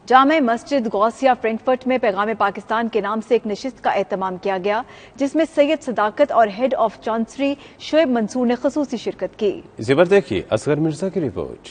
جامع مسجد غوثیہ Frankfurt میں پیغام پاکستان کے نام سے ایک نشست کا اہتمام کیا گیا، جس میں سید صداقت اور ہیڈ آف چانسری شعیب منصور نے خصوصی شرکت کی۔ اسی پر دیکھیے اصغر مرزا کی رپورٹ۔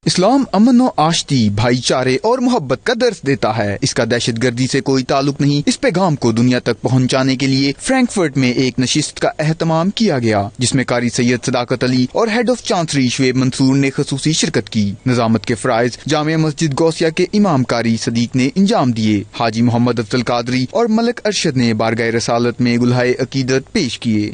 اسلام امن و آشتی، بھائی چارے اور محبت کا درس دیتا ہے۔ اس کا دہشت گردی سے کوئی تعلق نہیں۔ اس پیغام کو دنیا تک پہنچانے کے لیے فرینکفرٹ میں ایک نشست کا اہتمام کیا گیا، جس میں قاری سید صداقت علی اور ہیڈ آف چانسری شعیب منصور نے خصوصی شرکت کی۔ نظامت کے فرائض جامع مسجد غوثیہ کے امام قاری صدیق نے انجام دیے۔ حاجی محمد افضل قادری اور ملک ارشد نے بارگاہ رسالت میں گلہائے عقیدت پیش کیے۔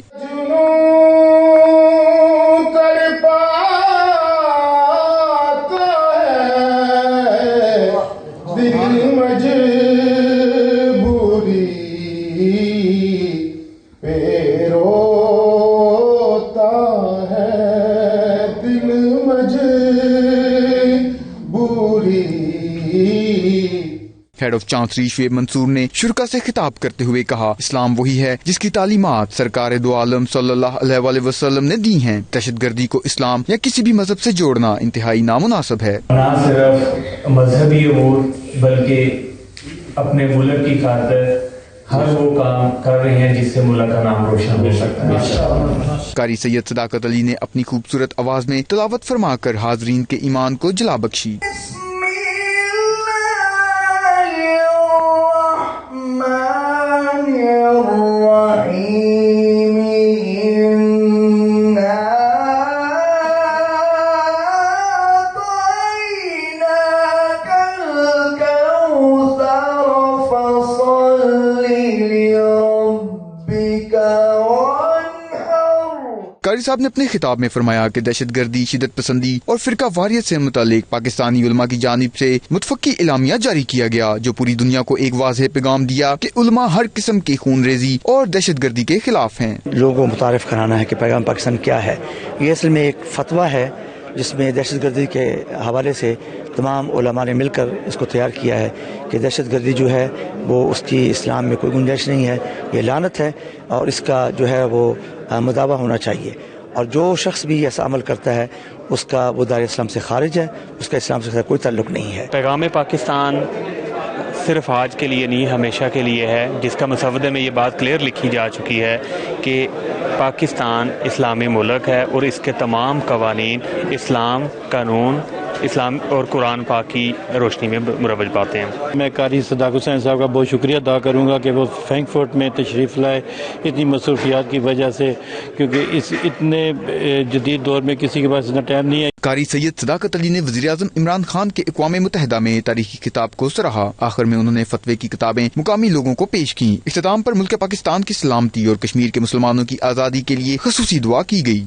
ہیڈ آف چانسری شعیب منصور نے شرکا سے خطاب کرتے ہوئے کہا، اسلام وہی ہے جس کی تعلیمات سرکار دو عالم صلی اللہ علیہ وآلہ وسلم نے دی ہیں۔ دہشت گردی کو اسلام یا کسی بھی مذہب سے جوڑنا انتہائی نامناسب ہے۔ نہ صرف مذہبی امور بلکہ اپنے ملک کی خاطر ہر وہ کام کر رہے ہیں جس سے ملک کا نام روشن ہو سکتا ہے۔ قاری سید صداقت علی نے اپنی خوبصورت آواز میں تلاوت فرما کر حاضرین کے ایمان کو جلا بخشی۔ قاری صاحب نے اپنے خطاب میں فرمایا کہ دہشت گردی، شدت پسندی اور فرقہ واریت سے متعلق پاکستانی علماء کی جانب سے متفقی اعلامیہ جاری کیا گیا، جو پوری دنیا کو ایک واضح پیغام دیا کہ علماء ہر قسم کی خون ریزی اور دہشت گردی کے خلاف ہیں۔ لوگوں کو متعارف کرانا ہے کہ پیغام پاکستان کیا ہے۔ یہ اصل میں ایک فتویٰ ہے جس میں دہشت گردی کے حوالے سے تمام علماء نے مل کر اس کو تیار کیا ہے کہ دہشت گردی جو ہے وہ اس کی اسلام میں کوئی گنجائش نہیں ہے، یہ لعنت ہے اور اس کا جو ہے وہ مداوع ہونا چاہیے، اور جو شخص بھی ایسا عمل کرتا ہے اس کا وہ دار اسلام سے خارج ہے، اس کا اسلام سے کوئی تعلق نہیں ہے۔ پیغام پاکستان صرف آج کے لیے نہیں، ہمیشہ کے لیے ہے، جس کا مسودے میں یہ بات کلیئر لکھی جا چکی ہے کہ پاکستان اسلامی ملک ہے اور اس کے تمام قوانین اسلام، قانون اسلام اور قرآن پاک کی روشنی میں مروج پاتے ہیں۔ میں قاری صداقت حسین صاحب کا بہت شکریہ ادا کروں گا کہ وہ فرینکفرٹ میں تشریف لائے اتنی مصروفیات کی وجہ سے، کیونکہ اس اتنے جدید دور میں کسی کے پاس اتنا ٹائم نہیں ہے۔ قاری سید صداقت علی نے وزیر اعظم عمران خان کے اقوام متحدہ میں تاریخی خطاب کو سراہا۔ آخر میں انہوں نے فتوے کی کتابیں مقامی لوگوں کو پیش کی۔ اختتام پر ملک پاکستان کی سلامتی اور کشمیر کے مسلمانوں کی آزادی کے لیے خصوصی دعا کی گئی۔